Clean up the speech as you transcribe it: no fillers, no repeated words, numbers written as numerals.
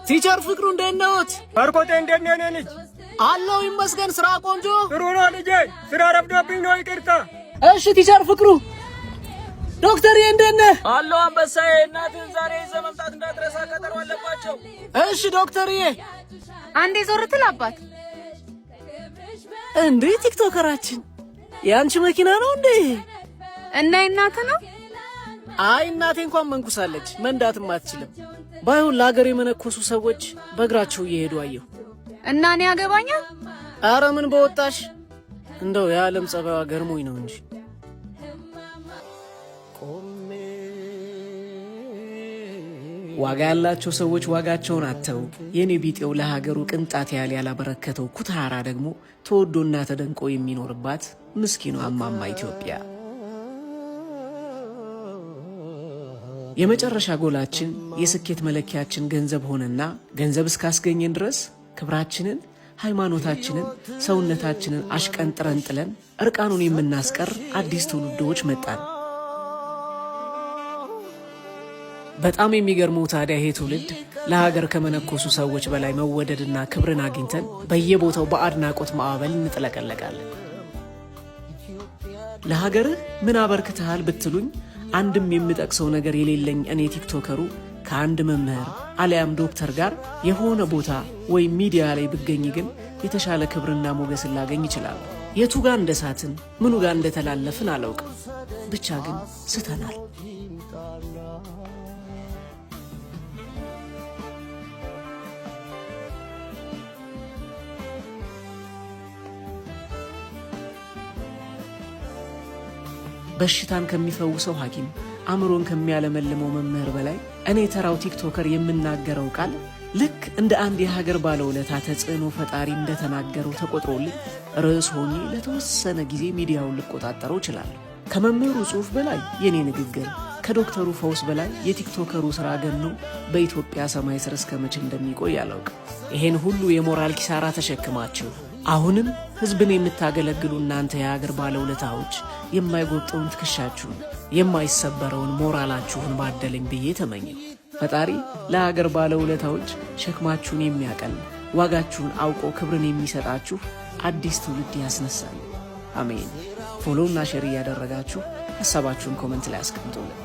ቲቸር ፍቅሩ እንዴት ነዎት? ባርኮቴ እንዴት ነህ? ልጅ አለው ይመስገን። ስራ ቆንጆ ጥሩ ነው ልጄ። ስራ ረፍዶብኝ ነው ይቅርታ። እሺ ቲቸር ፍቅሩ። ዶክተር እንዴት ነህ? አለው አንበሳዬ። እናትህን ዛሬ ይዘህ መምጣት እንዳትረሳ፣ ቀጠሮ አለባቸው። እሺ ዶክተርዬ። አንዴ ዞር ትል አባት። እንዴ ቲክቶከራችን ያንቺ መኪና ነው እንዴ? እና እናት ነው? አይ እናቴ እንኳን መንኩሳለች፣ መንዳትም አትችልም። ባይሆን ለሀገር የመነኮሱ ሰዎች በእግራቸው እየሄዱ አየሁ። እና እኔ ያገባኛል? አረ ምን በወጣሽ፣ እንደው የዓለም ጸባይዋ ገርሞኝ ነው እንጂ። ዋጋ ያላቸው ሰዎች ዋጋቸውን አጥተው የኔ ቢጤው ለሀገሩ ቅንጣት ያህል ያላበረከተው ኩታራ ደግሞ ተወዶና ተደንቆ የሚኖርባት ምስኪኗ እማማ ኢትዮጵያ። የመጨረሻ ጎላችን የስኬት መለኪያችን ገንዘብ ሆነና ገንዘብ እስካስገኘን ድረስ ክብራችንን፣ ሃይማኖታችንን፣ ሰውነታችንን አሽቀንጥረን ጥለን እርቃኑን የምናስቀር አዲስ ትውልዶች መጣን። በጣም የሚገርመው ታዲያ ይሄ ትውልድ ለሀገር ከመነኮሱ ሰዎች በላይ መወደድና ክብርን አግኝተን በየቦታው በአድናቆት ማዕበል እንጥለቀለቃለን። ለሀገርህ ምን አበርክተሃል ብትሉኝ አንድም የምጠቅሰው ነገር የሌለኝ እኔ ቲክቶከሩ ከአንድ መምህር አሊያም ዶክተር ጋር የሆነ ቦታ ወይም ሚዲያ ላይ ብገኝ ግን የተሻለ ክብርና ሞገስን ላገኝ ይችላል። የቱ ጋር እንደሳትን ምኑ ጋር እንደተላለፍን አላውቅም፣ ብቻ ግን ስተናል። በሽታን ከሚፈውሰው ሐኪም አእምሮን ከሚያለመልመው መምህር በላይ እኔ ተራው ቲክቶከር የምናገረው ቃል ልክ እንደ አንድ የሀገር ባለውለታ ተጽዕኖ ፈጣሪ እንደተናገረው ተቆጥሮልኝ ርዕስ ሆኜ ለተወሰነ ጊዜ ሚዲያውን ልቆጣጠረው እችላለሁ። ከመምህሩ ጽሑፍ በላይ የኔ ንግግር፣ ከዶክተሩ ፈውስ በላይ የቲክቶከሩ ሥራ ገኖ በኢትዮጵያ ሰማይ ስር እስከ መቼ እንደሚቆይ አላውቅም። ይሄን ሁሉ የሞራል ኪሳራ ተሸክማችሁ አሁንም ሕዝብን የምታገለግሉ እናንተ የሀገር ባለውለታዎች የማይጎጠውን ትከሻችሁን የማይሰበረውን ሞራላችሁን ባደለኝ ብዬ ተመኘው። ፈጣሪ ለሀገር ባለውለታዎች ሸክማችሁን የሚያቀል ዋጋችሁን አውቆ ክብርን የሚሰጣችሁ አዲስ ትውልድ ያስነሳል። አሜን። ፎሎውና ሼር እያደረጋችሁ ሐሳባችሁን ኮመንት ላይ አስቀምጡልን።